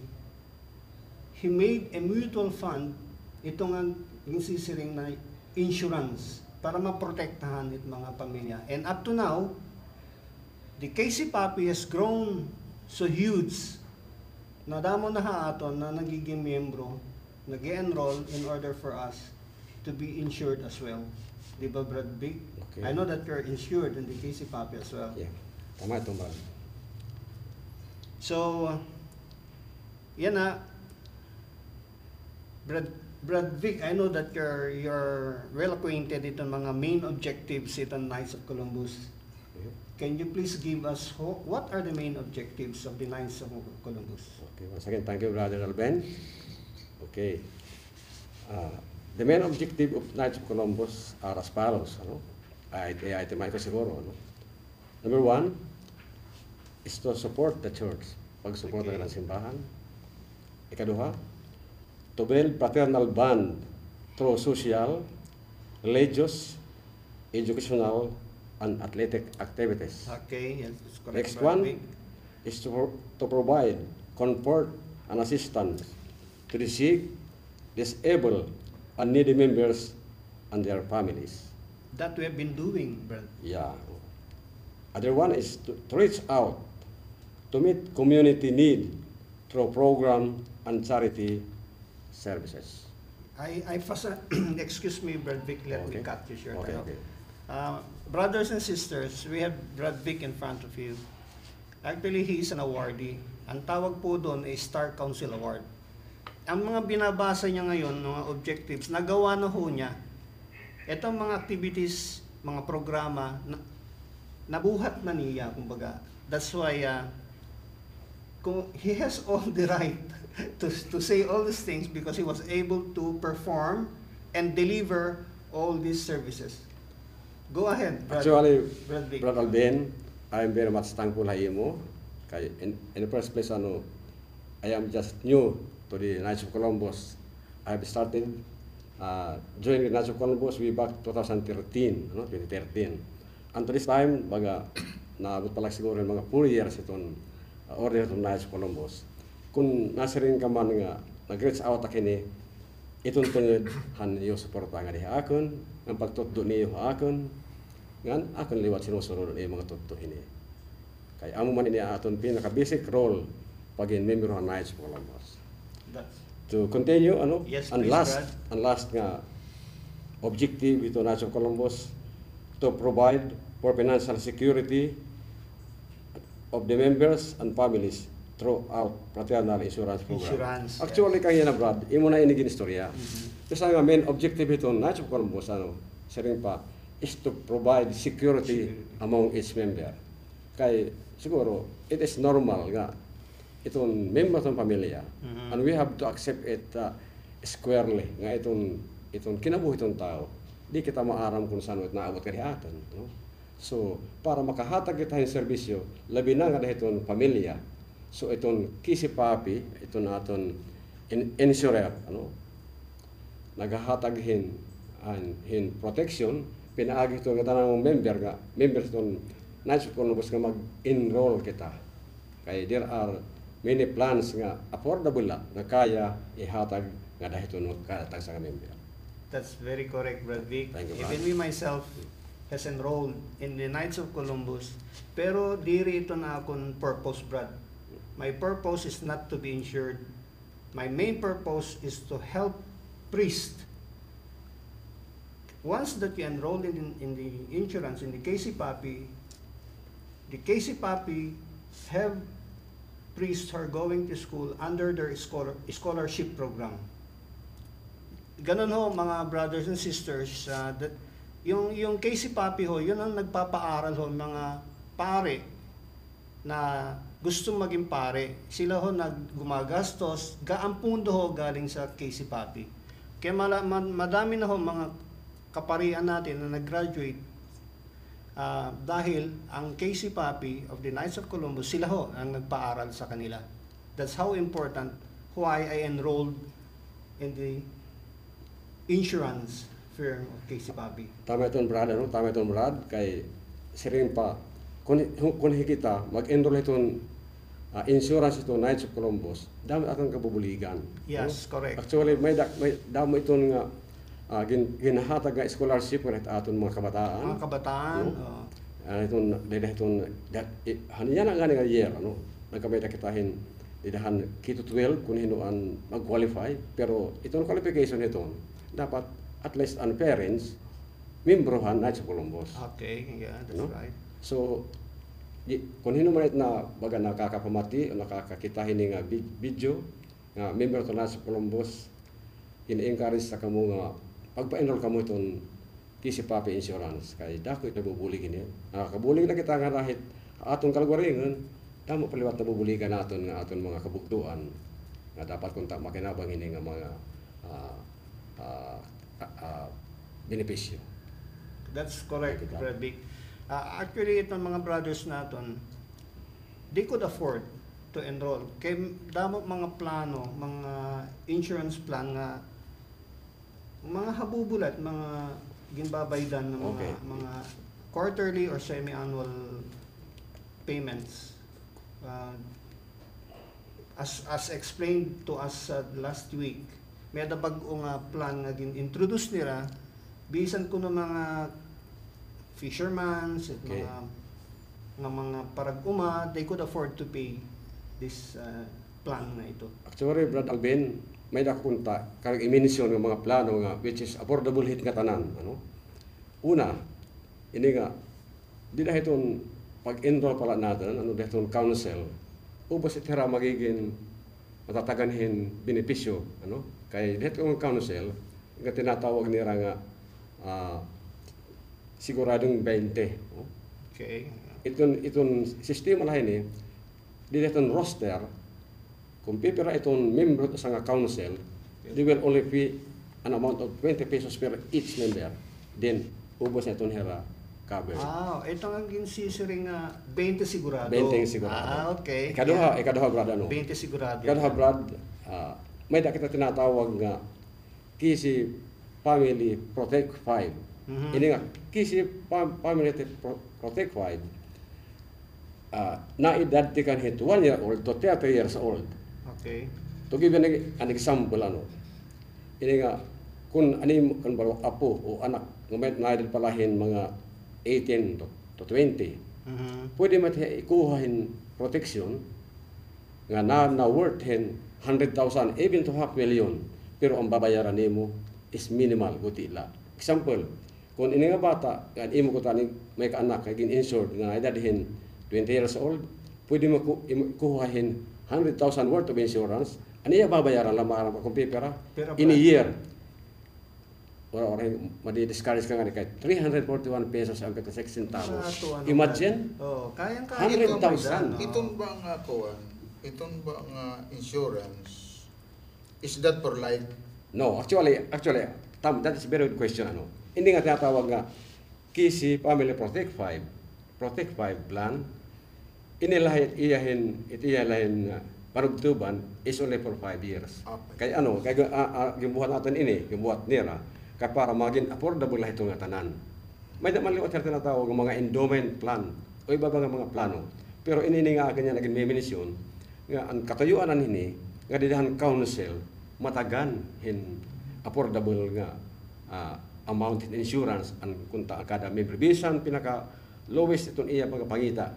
[SPEAKER 1] he made a mutual fund, itong ang sisiring na insurance, para maprotektahan it mga pamilya. And up to now, the KC Papi has grown so huge na damo na haaton na nagiging miyembro, nag-enroll in order for us to be insured as well. Di ba, Brad Big?
[SPEAKER 2] Okay.
[SPEAKER 1] I know that you're insured in the KC Papi as well.
[SPEAKER 2] Yeah. Tama ito, Brad.
[SPEAKER 1] So, yan na. Brad Vic, I know that you're well acquainted itong mga main objectives itong Knights of Columbus. Can you please give us what are the main objectives of the Knights of Columbus?
[SPEAKER 2] Okay, once again, thank you, Brother Alvin. Okay. The main objective of Knights of Columbus are as follows. I-itemay ko siguro. Number one is to support the church. Pag-support ng simbahan. Ikaduha, to build fraternal bond through social, religious, educational, and athletic activities.
[SPEAKER 1] Okay, yes, that's correct.
[SPEAKER 2] Next
[SPEAKER 1] Brad
[SPEAKER 2] one
[SPEAKER 1] Vic.
[SPEAKER 2] is to provide comfort and assistance to the sick, disabled, and needy members and their families.
[SPEAKER 1] That we have been doing, Brad.
[SPEAKER 2] Yeah. Other one is to reach out to meet community need through program and charity services.
[SPEAKER 1] I first, excuse me, Brad Vic, let me
[SPEAKER 2] Okay.
[SPEAKER 1] cut you short.
[SPEAKER 2] Okay,
[SPEAKER 1] Ano?
[SPEAKER 2] okay.
[SPEAKER 1] Brothers and sisters, we have Brad Vic in front of you. Actually, he is an awardee. Ang tawag po doon ay Star Council Award. Ang mga binabasa niya ngayon, mga objectives, nagawa na ho niya. Itong mga activities, mga programa, nabuhat na niya, kumbaga. That's why he has all the right to say all these things because he was able to perform and deliver all these services. Go ahead, Brad.
[SPEAKER 2] Actually,
[SPEAKER 1] Brad Vic.
[SPEAKER 2] Brother Alvin, I am very much thankful sa imo. Kay in the first place, I am just new to the Knights of Columbus. I have started joining the Knights of Columbus way back 2013, 2013. And to this time, naabot pala siguro yung mga 4 years itong order of Knights of Columbus. Kung nasa rin ka man nga, nag-reach out akini, itong tunod han yung suporta nga diha akon, ang pagtutdo niyo akon, ngan akon liwat sinusunod yung mga tutdo ini. Kaya amo man ini aton pinaka-basic role pagin member ng Knights of Columbus. To continue,
[SPEAKER 1] Yes,
[SPEAKER 2] and
[SPEAKER 1] please,
[SPEAKER 2] last nga objective ito Knights of Columbus to provide for financial security of the members and families throughout fraternal insurance program.
[SPEAKER 1] Insurance,
[SPEAKER 2] Actually, kaya na Brad, imo na inigin istorya. Kasi ang main objective ito Knights of Columbus, sa rin pa, is to provide security among its member. Kay siguro it is normal nga itong member ng pamilya and we have to accept it squarely nga itong kinabuhi itong tao. Di kita maaram kung saan it naabot kaniatan. No? So, para makahatag kita yung serbisyo, labi na nga itong pamilya. So, itong kisipapi, itong aton insurer, ano? Naghahatag hin protection, pinaagi ito nga tanang member itong Knights of Columbus nga mag-enroll kita. Kaya there are many plans nga affordable na kaya ihatag nga dahil ito kahatag sa member.
[SPEAKER 1] That's very correct, Brad Vic.
[SPEAKER 2] Thank you,
[SPEAKER 1] Even
[SPEAKER 2] Brad.
[SPEAKER 1] me myself has enrolled in the Knights of Columbus, pero diri ito na akong purpose, Brad. My purpose is not to be insured. My main purpose is to help priests. Once that you enroll in the insurance, in the KCPAPI have priests who are going to school under their scholarship program. Ganun ho, mga brothers and sisters, that yung KCPAPI ho, yun ang nagpapaaral ho, mga pare na gusto maging pare. Sila ho gumagastos, ang pundo ho galing sa KCPAPI. Kaya madami na ho mga kaparian natin na nag-graduate dahil ang KCPAPI of the Knights of Columbus, sila ho ang nagpaaral sa kanila. That's how important why I enrolled in the insurance firm of KCPAPI.
[SPEAKER 2] Tama itong Brad, ano? Tama itong Brad, kay siring pa, kung kita, mag-enroll itong insurance itong Knights of Columbus, dami atong kabubuligan.
[SPEAKER 1] Yes,
[SPEAKER 2] no?
[SPEAKER 1] correct.
[SPEAKER 2] Actually, may dami itong nga, ginahatag nga scholarship nga aton mga kabataan.
[SPEAKER 1] Mga kabataan,
[SPEAKER 2] no? Itong haniyan ang nga year, ano? Nagkamay na kitahin, didahan kito 12 kung hinuan mag-qualify, pero itong qualification ito, dapat at least ang parents, membrohan Knights of Columbus.
[SPEAKER 1] Okay, yeah, that's
[SPEAKER 2] no?
[SPEAKER 1] right.
[SPEAKER 2] So, kung hinuman na baga nakakapamati o nakakakitahin nga video, nga member to Knights of Columbus, in-encourage sa kamo nga pagpa-enroll kamo itong KCPAPI Insurance. Kaya dako ito nabubuligin yan. Nakakabulig na kita nga rahit atong kalgwaringan, tamo paliwat nabubuligan naton nga aton mga kabuktuan nga dapat kung makinabang ini nga mga benepisyo.
[SPEAKER 1] That's correct, Brad Vic. Actually, itong mga brothers natin, they could afford to enroll. Kaya damo mga plano, mga insurance plan nga, mga habubulat, mga ginbabaydan ng mga quarterly or semi-annual payments. As explained to us last week, may bag-o nga plan nga introduce nila bisan ko ng mga fishermen, mga parag-uma, they could afford to pay this plan na ito.
[SPEAKER 2] Actually, Brad Alvin, may nakakunta karang i-mention ng mga plano nga which is affordable hit nga tanan, ano? Una, ini nga di dahil itong pag-enroll pala natin, ano dahil itong council, ubos itira magiging matataganhin benepisyo, ano? Kaya dahil itong council, nga tinatawag nila nga siguradong 20. No?
[SPEAKER 1] Okay.
[SPEAKER 2] Itong sistema lain di dahil itong roster, kung pipira itong member sa nga council, they will only pay an amount of 20 pesos per each member. Then, ubos na itong hera cover.
[SPEAKER 1] Ito ang ginsisiring 20 sigurado.
[SPEAKER 2] 20 sigurado.
[SPEAKER 1] Okay.
[SPEAKER 2] Ikaduha, Brad, ano?
[SPEAKER 1] 20 sigurado.
[SPEAKER 2] Ikaduha, Brad, may da kita tinatawag nga Kisi Family Protect 5. Ini nga, Kisi Family Protect 5, na-identikan hit 1 year old to 30 years old.
[SPEAKER 1] Okay.
[SPEAKER 2] To give an example, ano, ini nga, kung apo o anak, ngayon na palahin mga 18 to 20, pwede ikuhahin protection nga na worth 100,000, even to $500,000, pero ang babayaran nimo is minimal, gutila. Example, kung ini nga bata, kan imo ko tani may kaanak kay gin-insured nga edadhin 20 years old, pwede mo kuhahin 100,000 worth of insurance, aniya babayaran lamang kung pipera in a year. orang madi-discourage ka nga kay 341 pesos ang 56 centavos.
[SPEAKER 1] Ano
[SPEAKER 2] Imagine,
[SPEAKER 1] oh, kayang-kaya
[SPEAKER 2] 100,000.
[SPEAKER 3] Iton ba nga kuan? Iton ba nga insurance? Is that for life?
[SPEAKER 2] No, actually, that is very good question. Ano? Hindi nga tinatawag nga Kisi Family Protect 5 plan. Inilahin panugtuban is only for 5 years.
[SPEAKER 3] Okay.
[SPEAKER 2] Kaya ano, gimbuhat natin gimbuhat nila kaya para maging affordable lang itong tanan. May maliwat na tinatawag ng mga endowment plan o iba ba nga mga plano. Pero inini nga kanya naging meminisyon nga ang katayuan ini nga didahan council matagan hin affordable nga amount in insurance ang kunta kada member bisan pinaka lowest itong iya pagpangita.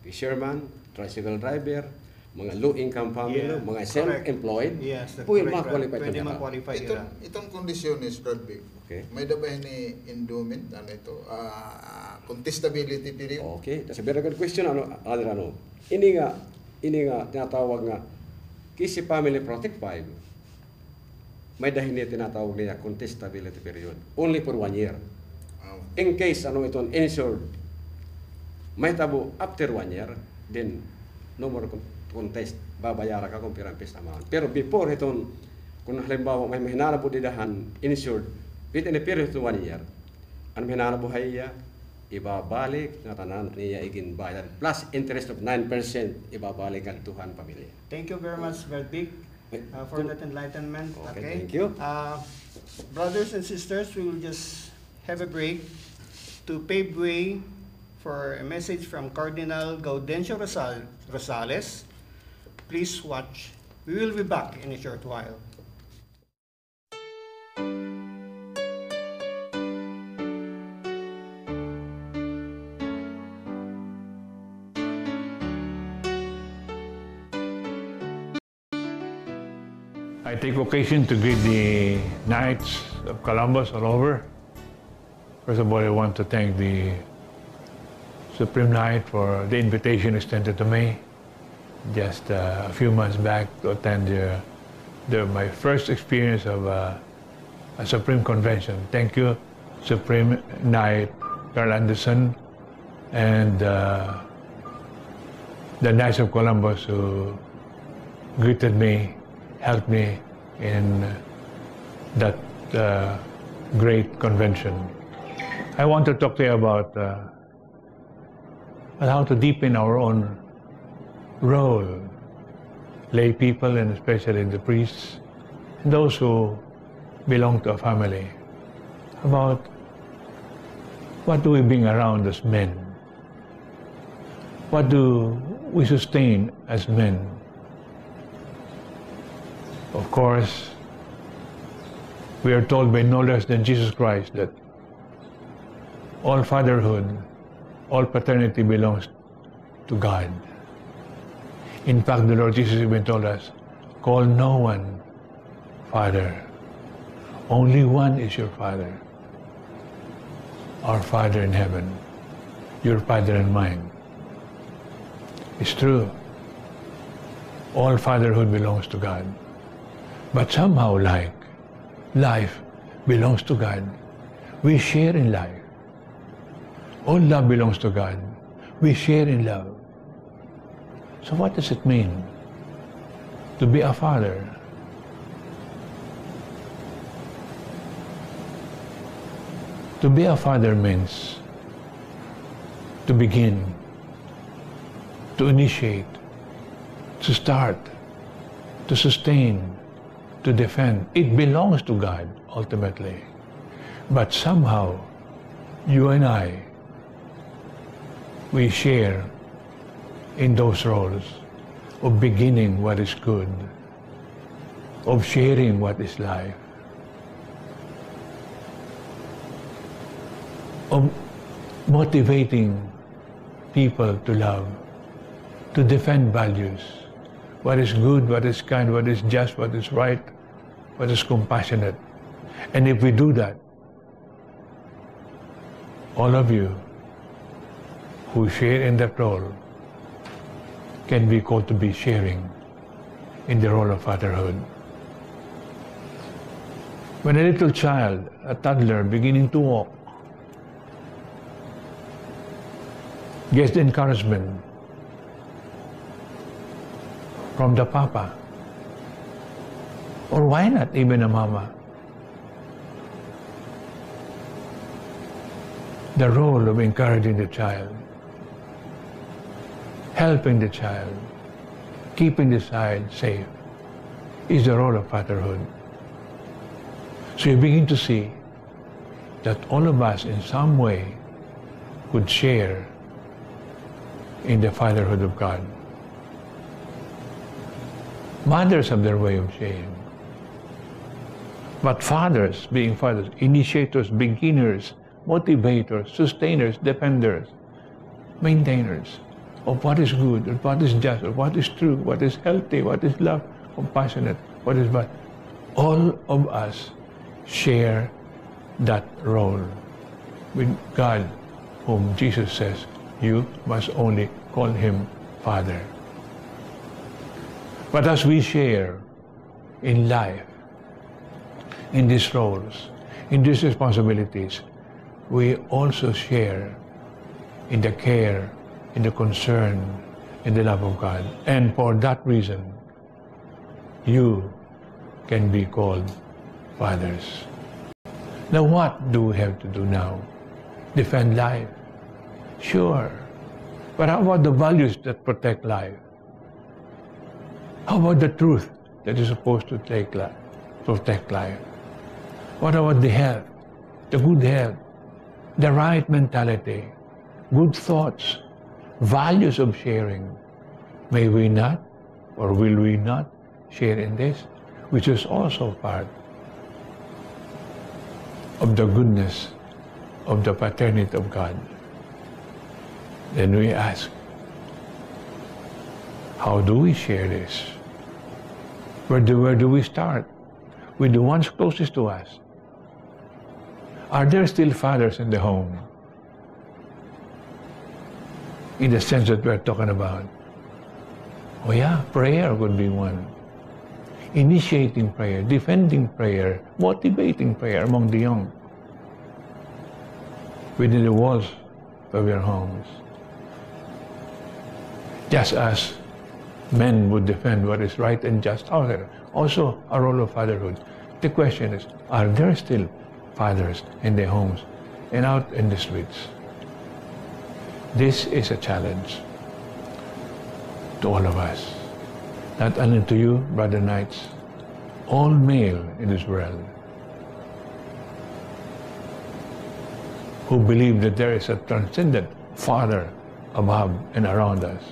[SPEAKER 2] Fisherman, tricycle driver, mga low-income family, mga self-employed, pwede
[SPEAKER 1] ma-qualify.
[SPEAKER 3] Itong kondisyones, Brad Big,
[SPEAKER 2] okay.
[SPEAKER 3] may dabay ni endowment, ano ito, contestability period?
[SPEAKER 2] Okay, that's a very good question. Ini nga tinatawag nga, Kisi Family Protect 5, may dahil niya tinatawag niya contestability period, only for 1 year. In case, itong insured, may tabo after 1 year, then no more contest, babayara ka kung pirampis amount. Pero before itong, kung halimbawa may mahinara po didahan insured within a period of 1 year, ang mahinara po haya, ibabalik na tanan niya igin bayad plus interest of 9% ibabalik ang tuhan pamilya.
[SPEAKER 1] Thank you very much, Brad Big, for that enlightenment.
[SPEAKER 2] Okay, thank you.
[SPEAKER 1] Brothers and sisters, we will just have a break to pave way for a message from Cardinal Gaudencio Rosales. Please watch. We will be back in a short while.
[SPEAKER 10] I take occasion to greet the Knights of Columbus all over. First of all, I want to thank the Supreme Knight for the invitation extended to me just a few months back to attend my first experience of a Supreme Convention. Thank you, Supreme Knight Carl Anderson and the Knights of Columbus who greeted me, helped me in that great convention. I want to talk to you about how to deepen our own role, lay people and especially the priests, and those who belong to a family, about what do we bring around as men? What do we sustain as men? Of course, we are told by no less than Jesus Christ that all fatherhood, all paternity belongs to God. In fact, the Lord Jesus even told us, call no one Father. Only one is your Father. Our Father in heaven, your Father and mine. It's true. All fatherhood belongs to God. But somehow, like life belongs to God, we share in life. All love belongs to God. We share in love. So what does it mean to be a father? To be a father means to begin, to initiate, to start, to sustain, to defend. It belongs to God, ultimately. But somehow, you and I, we share in those roles of beginning what is good, of sharing what is life, of motivating people to love, to defend values, what is good, what is kind, what is just, what is right, what is compassionate. And if we do that, all of you who share in that role can be called to be sharing in the role of fatherhood. When a little child, a toddler beginning to walk, gets the encouragement from the papa, or why not even a mama, the role of encouraging the child, helping the child, keeping the child safe, is the role of fatherhood. So you begin to see that all of us in some way could share in the fatherhood of God. Mothers have their way of sharing. But fathers, being fathers, initiators, beginners, motivators, sustainers, defenders, maintainers of what is good, of what is just, of what is true, what is healthy, what is love, compassionate, what is bad. All of us share that role with God, whom Jesus says, you must only call him Father. But as we share in life, in these roles, in these responsibilities, we also share in the care, in the concern, in the love of God. And for that reason, you can be called fathers. Now what do we have to do now? Defend life? Sure. But how about the values that protect life? How about the truth that is supposed to protect life? What about the health, the good health, the right mentality, good thoughts, values of sharing? May we not, or will we not, share in this, which is also part of the goodness of the paternity of God? Then we ask, how do we share this? Where do we start? With the ones closest to us. Are there still fathers in the home? In the sense that we're talking about. Oh yeah, prayer would be one. Initiating prayer, defending prayer, motivating prayer among the young. Within the walls of your homes. Just as men would defend what is right and just out there. Also a role of fatherhood. The question is, are there still fathers in their homes and out in the streets? This is a challenge to all of us. Not only to you, brother knights, all male in this world who believe that there is a transcendent Father above and around us.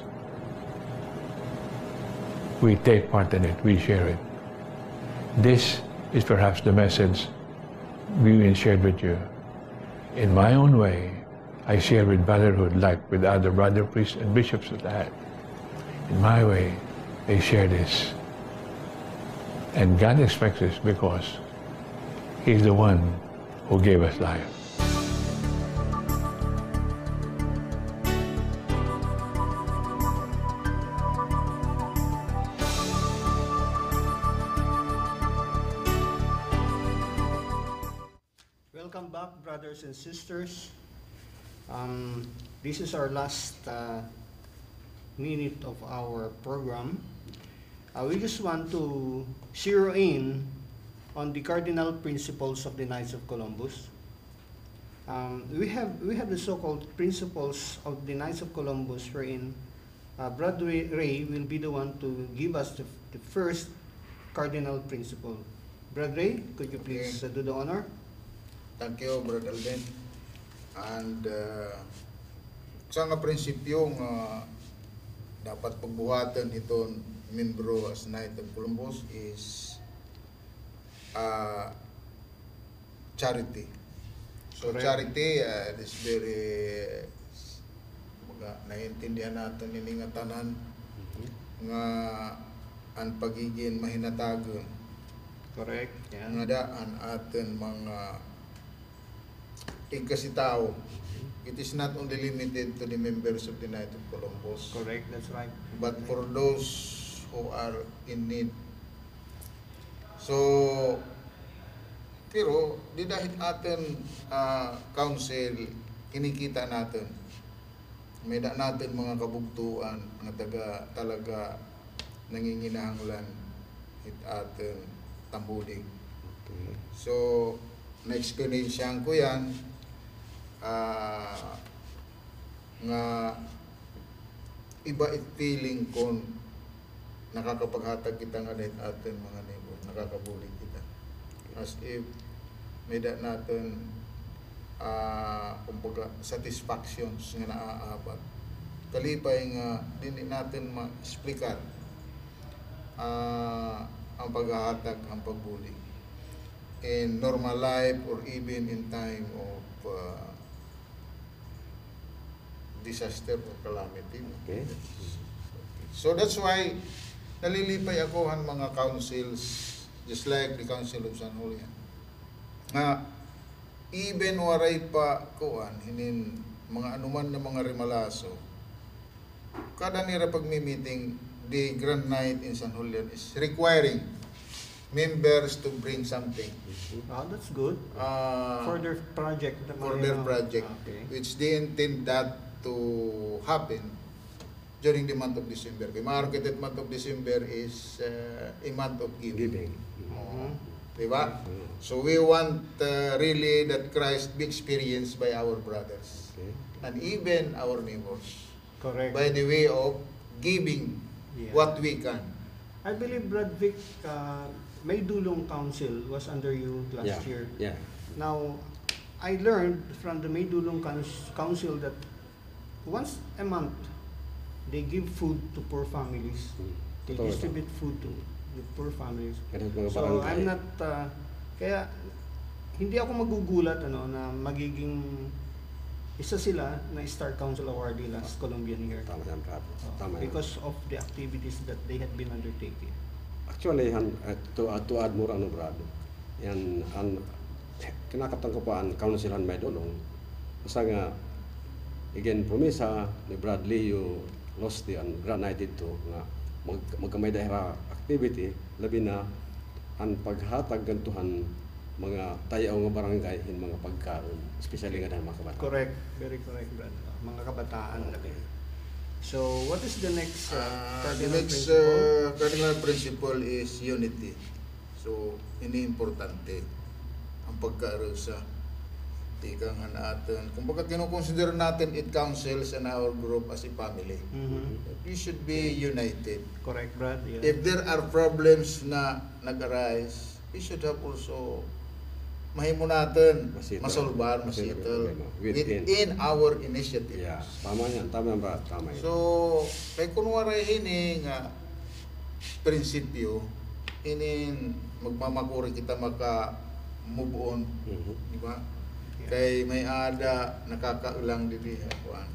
[SPEAKER 10] We take part in it, we share it. This is perhaps the message we shared with you. In my own way, I share with brotherhood like with other brother priests and bishops that I had. In my way, they share this. And God expects this because He's the one who gave us life.
[SPEAKER 1] Welcome back, brothers and sisters. This is our last minute of our program. We just want to zero in on the cardinal principles of the Knights of Columbus. We have the so-called principles of the Knights of Columbus, wherein Brother Ray will be the one to give us the first cardinal principle. Brother Ray, could you please do the honor?
[SPEAKER 3] Thank you, Brother Alvin. And sa nga prinsipyo nga dapat pagbuhatan itong membro as Knight of Columbus is charity. So correct. Charity is very naiintindihan natin ini nga tanan nga ang pagiging mahinatagon.
[SPEAKER 1] Correct. Yeah.
[SPEAKER 3] Nga daan atin mga ikasitao. It is not only limited to the members of the Knight of Columbus.
[SPEAKER 1] Correct, that's right.
[SPEAKER 3] But for those who are in need. So, Pero di dahil atin council, kinikita natin. May da natin mga kabugtuan, mga talaga nanginginahanglan hit atin tambulig. So, na-experiencean ko yan nga iba feeling kung nakakapaghatag kita nga dahil atin mga neighbor, nakakabulig kita. As if may da natin kumbaga satisfactions nga naaabat. Kalipay nga hindi natin ma-explicar ang paghahatag, ang pagbulig in normal life or even in time of disaster or calamity.
[SPEAKER 2] Okay.
[SPEAKER 3] So that's why nalilipay ako ang mga councils, just like the Council of San Julian, nga even waray pa kuan hinin mga anuman na mga remalaso, kada nira pag-meeting, the Grand Night in San Julian is requiring members to bring something.
[SPEAKER 1] Oh, that's good. For their project.
[SPEAKER 3] For their project,
[SPEAKER 1] okay.
[SPEAKER 3] which they intend that to happen during the month of December. The marketed month of December is a month of giving. Diba? So we want really that Christ be experienced by our brothers and even our neighbors.
[SPEAKER 1] Correct.
[SPEAKER 3] By the way of giving what we can.
[SPEAKER 1] I believe Brad Vic, May Dulong Council was under you last year.
[SPEAKER 2] Yeah.
[SPEAKER 1] Now, I learned from the May Dulong Council that once a month, they give food to poor families. They distribute food to the poor families. So I'm not, kaya hindi ako magugulat na magiging isa sila na Star Council awardee last Colombian year.
[SPEAKER 2] Tama yan, Brad. Tama yan.
[SPEAKER 1] Because of the activities that they had been undertaking.
[SPEAKER 2] Actually, to add more, Brad, yan, kinakatang ko pa ang Council May Dulong. Basta nga, again, promesa ni Bradley yung lost ang Grand Night dito nga magkamay dahil activity, labi na ang paghatag gantuhan mga tayaw nga barangay in mga pagkaon, especially nga dahil mga kabataan.
[SPEAKER 1] Correct. Very correct, Brad. Mga kabataan. Okay. So, what is the next cardinal principle?
[SPEAKER 3] Cardinal principle is unity. So, ini importante ang pagkaroon sa tika nga natin. Kung baga kinukonsider natin it councils and our group as a family. We should be united.
[SPEAKER 1] Correct, Brad. Yeah.
[SPEAKER 3] If there are problems na nag-arise, we should have also mahimo natin masolbar, masettle within our initiative.
[SPEAKER 2] Yeah, tama yan, tama ba? Tama yan.
[SPEAKER 3] So, kay kunwari ini nga prinsipyo, ini magmamakuri kita maka-move on, di ba? Kay may ada nakakaulang dili kuan.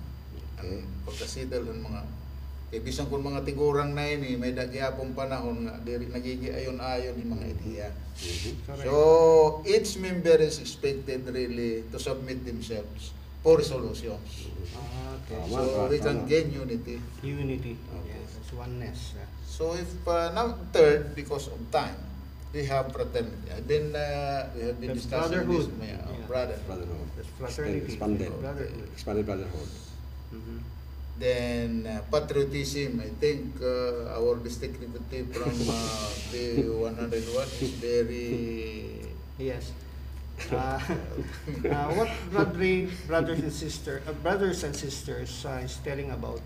[SPEAKER 3] Ang pagkasettle ng mga kay bisan kun mga tigurang na ini may dagyapong panahon nga diri nagigiayon-ayon yung mga ideya. So each member is expected really to submit themselves for solutions.
[SPEAKER 1] Okay.
[SPEAKER 3] So we can gain unity.
[SPEAKER 1] Unity. Yes, it's oneness.
[SPEAKER 3] So if now third, because of time, we have fraternity. We have been discussing this. Brotherhood.
[SPEAKER 1] That's fraternity.
[SPEAKER 2] Expanded brotherhood.
[SPEAKER 3] Then patriotism, I think our district representative from the 101 is very...
[SPEAKER 1] Yes. What brothers and sisters is telling about,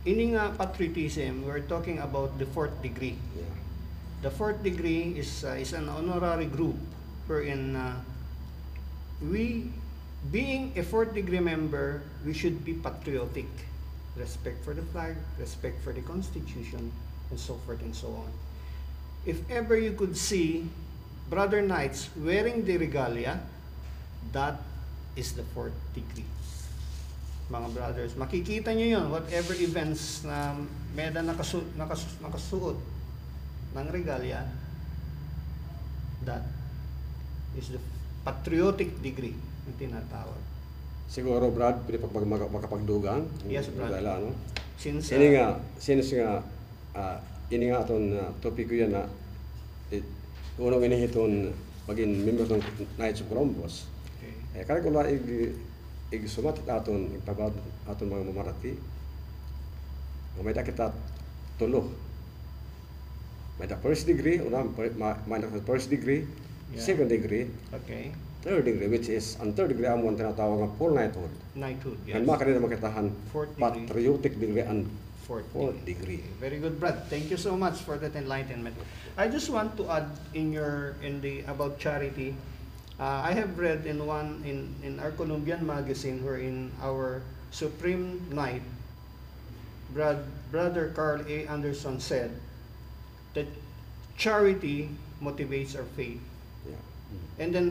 [SPEAKER 1] ini nga patriotism, we're talking about the fourth degree.
[SPEAKER 2] Yeah.
[SPEAKER 1] The fourth degree is an honorary group wherein we, being a fourth degree member, we should be patriotic. Respect for the flag, respect for the Constitution, and so forth and so on. If ever you could see brother knights wearing the regalia, that is the fourth degree. Mga brothers, makikita nyo yun, whatever events na meda nakasuot ng regalia, that is the patriotic degree na tinatawag.
[SPEAKER 2] Siguro, Brad, pwede makapagdugang.
[SPEAKER 1] Yes, Brad.
[SPEAKER 2] Ano?
[SPEAKER 1] Since
[SPEAKER 2] ini nga itong topiko yan na unang inihiton maging member ng Knights of Columbus.
[SPEAKER 1] Okay.
[SPEAKER 2] Kaya ko lang ig-sumat aton tabad aton mga mamarati. May da kita tulo. May da first degree, may da first degree, second degree,
[SPEAKER 1] Okay.
[SPEAKER 2] third degree, which is ang third degree ang tinatawag nga full knighthood.
[SPEAKER 1] Knighthood, yes.
[SPEAKER 2] And makanila makitahan
[SPEAKER 1] Fourth degree.
[SPEAKER 2] patriotic degree and
[SPEAKER 1] Fourth
[SPEAKER 2] fourth degree.
[SPEAKER 1] Very good, Brad. Thank you so much for that enlightenment. I just want to add about charity. I have read in our Colombian magazine wherein our Supreme Knight, Brother Carl A. Anderson, said that charity motivates our faith.
[SPEAKER 2] Yeah.
[SPEAKER 1] And then,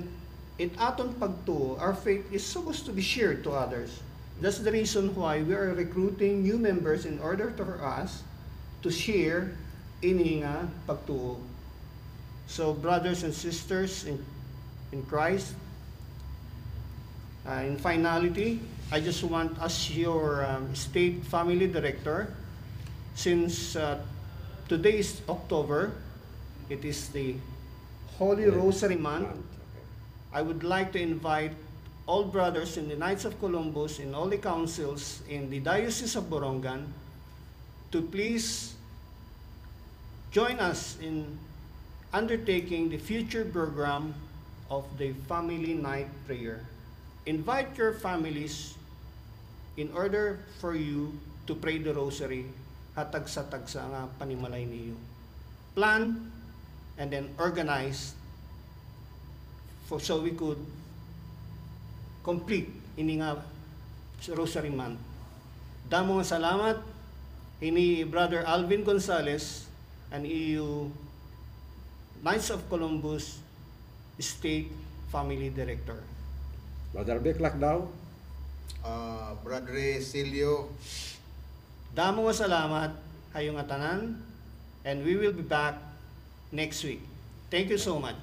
[SPEAKER 1] it aton pagtuo, our faith is supposed to be shared to others. That's the reason why we are recruiting new members in order for us to share ini nga pagtuo. So, brothers and sisters in Christ, in finality, I just want as your state family director, since today is October, it is the Holy Rosary Month, I would like to invite all brothers in the Knights of Columbus, in all the councils in the Diocese of Borongan, to please join us in undertaking the future program of the Family Night Prayer. Invite your families in order for you to pray the rosary, hatag sa tagsa nga panimalay niyo. Plan and then organize so we could complete ini nga Rosary Month. Damo nga salamat ini Brother Alvin Gonzales and EU Knights of Columbus State Family Director.
[SPEAKER 2] Brother Vic Lacdao.
[SPEAKER 3] Brother Cillo.
[SPEAKER 1] Damo nga salamat kayong tanan, and we will be back next week. Thank you so much.